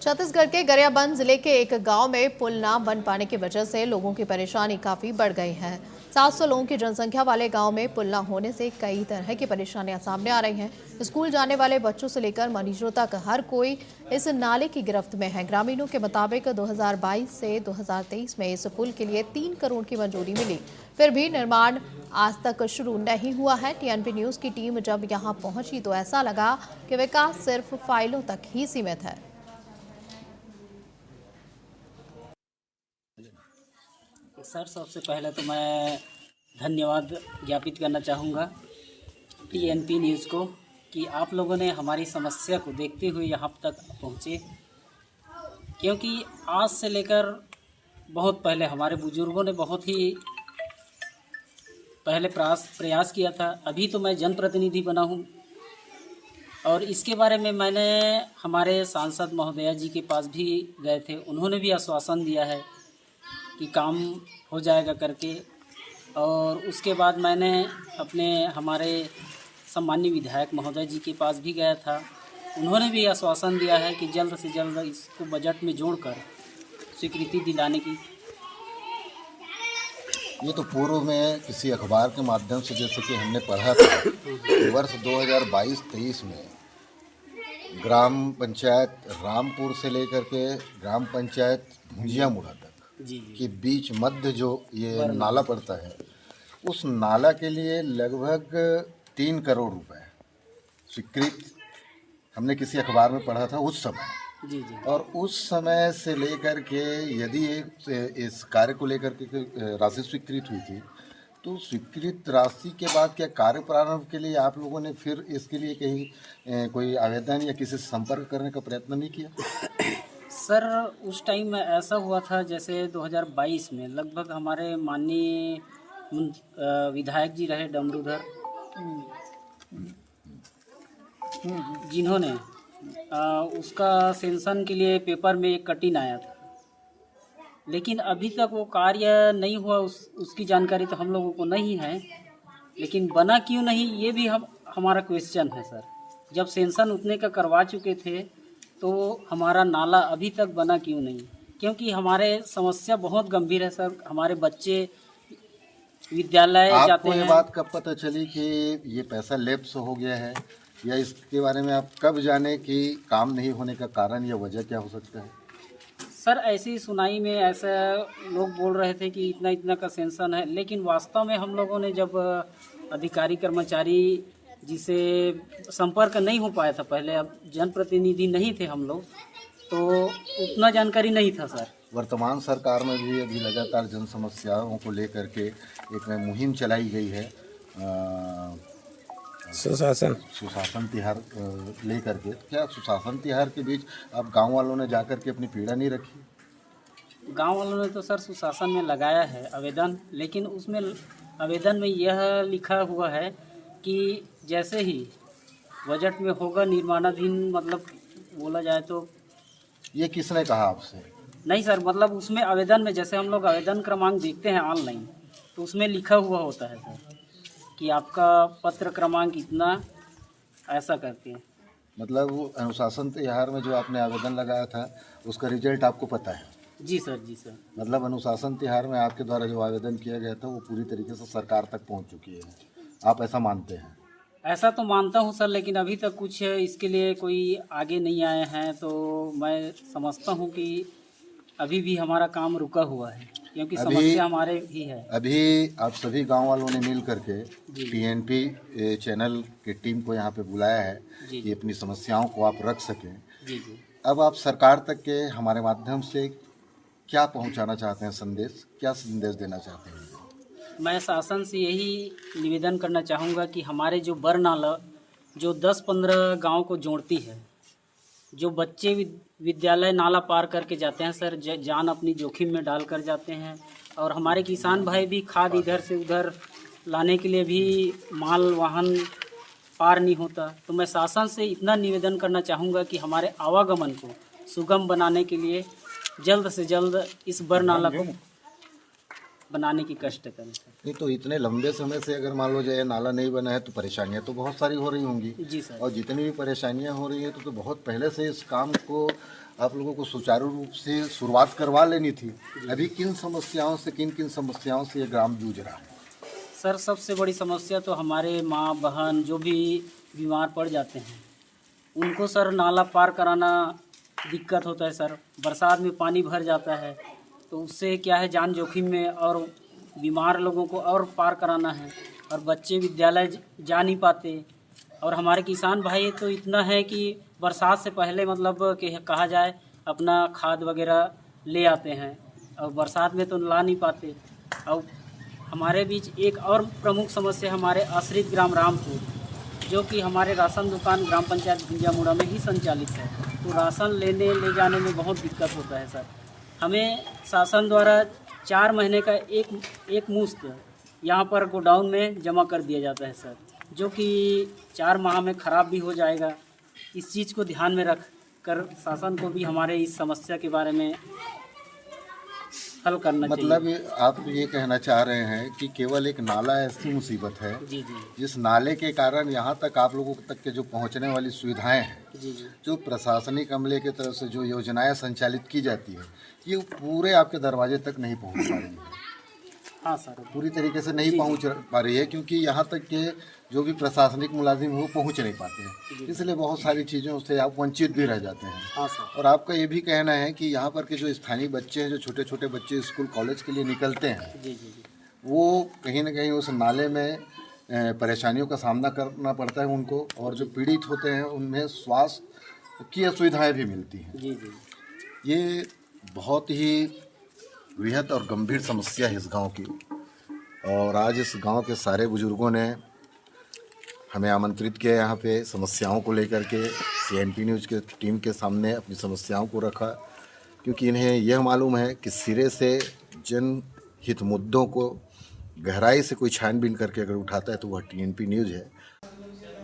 छत्तीसगढ़ के गरियाबंद जिले के एक गांव में पुल न बन पाने की वजह से लोगों की परेशानी काफी बढ़ गई है। 700 लोगों की जनसंख्या वाले गांव में पुल न होने से कई तरह की परेशानियां सामने आ रही हैं। स्कूल जाने वाले बच्चों से लेकर मरीजों तक हर कोई इस नाले की गिरफ्त में है। ग्रामीणों के मुताबिक 2022 से 2023 में इस पुल के लिए 3 करोड़ की मंजूरी मिली, फिर भी निर्माण आज तक शुरू नहीं हुआ है। टीएनपी न्यूज की टीम जब यहां पहुंची तो ऐसा लगा कि विकास सिर्फ फाइलों तक ही सीमित है। सर, सबसे पहले तो मैं धन्यवाद ज्ञापित करना चाहूँगा टीएनपी न्यूज़ को कि आप लोगों ने हमारी समस्या को देखते हुए यहाँ तक पहुँचे, क्योंकि आज से लेकर बहुत पहले हमारे बुजुर्गों ने बहुत ही पहले प्रयास किया था। अभी तो मैं जनप्रतिनिधि बना हूँ और इसके बारे में मैंने हमारे सांसद महोदया जी के पास भी गए थे। उन्होंने भी आश्वासन दिया है कि काम हो जाएगा करके। और उसके बाद मैंने हमारे सम्मान्य विधायक महोदय जी के पास भी गया था। उन्होंने भी आश्वासन दिया है कि जल्द से जल्द इसको बजट में जोड़कर स्वीकृति दिलाने की। ये तो पूर्व में किसी अखबार के माध्यम से जैसे कि हमने पढ़ा था कि वर्ष 2022-23 में ग्राम पंचायत रामपुर से लेकर के ग्राम पंचायत भुंजिया मुड़ा तक के बीच मध्य जो ये नाला पड़ता है, उस नाला के लिए लगभग 3 करोड़ रुपए स्वीकृत हमने किसी अखबार में पढ़ा था उस समय। जी। और उस समय से लेकर के यदि इस कार्य को लेकर के राशि स्वीकृत हुई थी, तो स्वीकृत राशि के बाद क्या कार्य प्रारंभ के लिए आप लोगों ने फिर इसके लिए कहीं कोई आवेदन या किसी से संपर्क करने का प्रयत्न नहीं किया? सर, उस टाइम में ऐसा हुआ था, जैसे 2022 में लगभग हमारे माननीय विधायक जी रहे डमरूधर, जिन्होंने उसका सेंसन के लिए पेपर में एक कटिंग आया था, लेकिन अभी तक वो कार्य नहीं हुआ। उसकी जानकारी तो हम लोगों को नहीं है, लेकिन बना क्यों नहीं ये भी हमारा क्वेश्चन है सर। जब सेंसन उतने का करवा चुके थे तो हमारा नाला अभी तक बना क्यों नहीं? क्योंकि हमारे समस्या बहुत गंभीर है सर। हमारे बच्चे विद्यालय जाते हैं। आपको ये बात कब पता चली कि ये पैसा लैप्स हो गया है, या इसके बारे में आप कब जाने कि काम नहीं होने का कारण या वजह क्या हो सकता है? सर, ऐसी सुनाई में ऐसा लोग बोल रहे थे कि इतना इतना का सेंसन है, लेकिन वास्तव में हम लोगों ने जब अधिकारी कर्मचारी जिसे संपर्क नहीं हो पाया था पहले, अब जनप्रतिनिधि नहीं थे हम लोग, तो उतना जानकारी नहीं था सर। वर्तमान सरकार में भी अभी लगातार जन समस्याओं को लेकर के एक मुहिम चलाई गई है, सुशासन तिहार लेकर के। क्या सुशासन तिहार के बीच आप गांव वालों ने जाकर के अपनी पीड़ा नहीं रखी? गांव वालों ने तो सर सुशासन में लगाया है आवेदन, लेकिन उसमें आवेदन में यह लिखा हुआ है कि जैसे ही बजट में होगा निर्माणाधीन, मतलब बोला जाए तो। ये किसने कहा आपसे? नहीं सर, मतलब उसमें आवेदन में जैसे हम लोग आवेदन क्रमांक देखते हैं ऑनलाइन, तो उसमें लिखा हुआ होता है सर कि आपका पत्र क्रमांक इतना, ऐसा करके। मतलब अनुशासन तिहार में जो आपने आवेदन लगाया था उसका रिजल्ट आपको पता है? जी सर, जी सर। मतलब अनुशासन तिहार में आपके द्वारा जो आवेदन किया गया था वो पूरी तरीके से सरकार तक पहुंच चुकी है, आप ऐसा मानते हैं? ऐसा तो मानता हूं सर, लेकिन अभी तक कुछ इसके लिए कोई आगे नहीं आए हैं, तो मैं समझता हूं कि अभी भी हमारा काम रुका हुआ है, क्योंकि समस्या हमारे ही है। अभी आप सभी गांव वालों ने मिल करके टीएनपी चैनल की टीम को यहाँ पे बुलाया है कि अपनी समस्याओं को आप रख सकें। जी। अब आप सरकार तक के हमारे माध्यम से क्या पहुंचाना चाहते हैं संदेश, क्या संदेश देना चाहते हैं? मैं शासन से यही निवेदन करना चाहूँगा कि हमारे जो बरनाला जो 10-15 गांव को जोड़ती है, जो बच्चे विद्यालय नाला पार करके जाते हैं सर, जान अपनी जोखिम में डाल कर जाते हैं, और हमारे किसान भाई भी खाद इधर से उधर लाने के लिए भी माल वाहन पार नहीं होता। तो मैं शासन से इतना निवेदन करना चाहूँगा कि हमारे आवागमन को सुगम बनाने के लिए जल्द से जल्द इस बरनाला को बनाने की कष्ट करें सर। नहीं तो इतने लंबे समय से अगर मान लो जाए नाला नहीं बना है तो परेशानियां तो बहुत सारी हो रही होंगी। जी सर। और जितनी भी परेशानियां हो रही है तो बहुत पहले से इस काम को आप लोगों को सुचारू रूप से शुरुआत करवा लेनी थी। अभी किन किन समस्याओं से ये ग्राम जूझ रहा है? सर सबसे बड़ी समस्या तो हमारे माँ बहन जो भी बीमार पड़ जाते हैं उनको सर नाला पार कराना दिक्कत होता है सर। बरसात में पानी भर जाता है तो उससे क्या है जान जोखिम में, और बीमार लोगों को और पार कराना है, और बच्चे विद्यालय जा नहीं पाते। और हमारे किसान भाई तो इतना है कि बरसात से पहले मतलब कि कहा जाए अपना खाद वगैरह ले आते हैं, और बरसात में तो ला नहीं पाते। और हमारे बीच एक और प्रमुख समस्या हमारे आश्रित ग्राम रामपुर, जो कि हमारे राशन दुकान ग्राम पंचायत भिंजामुड़ा में ही संचालित है, तो राशन लेने ले जाने में बहुत दिक्कत होता है सर। हमें शासन द्वारा 4 महीने का एक मुश्त यहाँ पर गोडाउन में जमा कर दिया जाता है सर, जो कि 4 माह में ख़राब भी हो जाएगा। इस चीज़ को ध्यान में रख कर शासन को भी हमारे इस समस्या के बारे में हल करना चाहिए। मतलब आप ये कहना चाह रहे हैं कि केवल एक नाला ऐसी मुसीबत है जी जी जिस नाले के कारण यहाँ तक आप लोगों तक के जो पहुँचने वाली सुविधाएं हैं, जी जी जो प्रशासनिक अमले की तरफ से जो योजनाएं संचालित की जाती है, ये पूरे आपके दरवाजे तक नहीं पहुँच पा रही है। हाँ सर। पूरी तरीके से नहीं पहुँच पा रही है क्योंकि यहाँ तक के जो भी प्रशासनिक मुलाजिम वो पहुँच नहीं पाते हैं, इसलिए बहुत सारी चीज़ों से आप वंचित भी रह जाते हैं। हाँ सर। और आपका ये भी कहना है कि यहाँ पर के जो स्थानीय बच्चे हैं, जो छोटे छोटे बच्चे स्कूल कॉलेज के लिए निकलते हैं, जी जी जी वो कहीं ना कहीं उस नाले में परेशानियों का सामना करना पड़ता है उनको, और जो पीड़ित होते हैं उनमें स्वास्थ्य की असुविधाएं भी मिलती हैं। जी जी ये बहुत ही वृहद और गंभीर समस्या है इस गांव की, और आज इस गांव के सारे बुजुर्गों ने हमें आमंत्रित किया यहाँ पे समस्याओं को लेकर के TNP न्यूज़ के टीम के सामने अपनी समस्याओं को रखा, क्योंकि इन्हें यह मालूम है कि सिरे से जनहित मुद्दों को गहराई से कोई छानबीन करके अगर उठाता है तो वह TNP न्यूज़ है।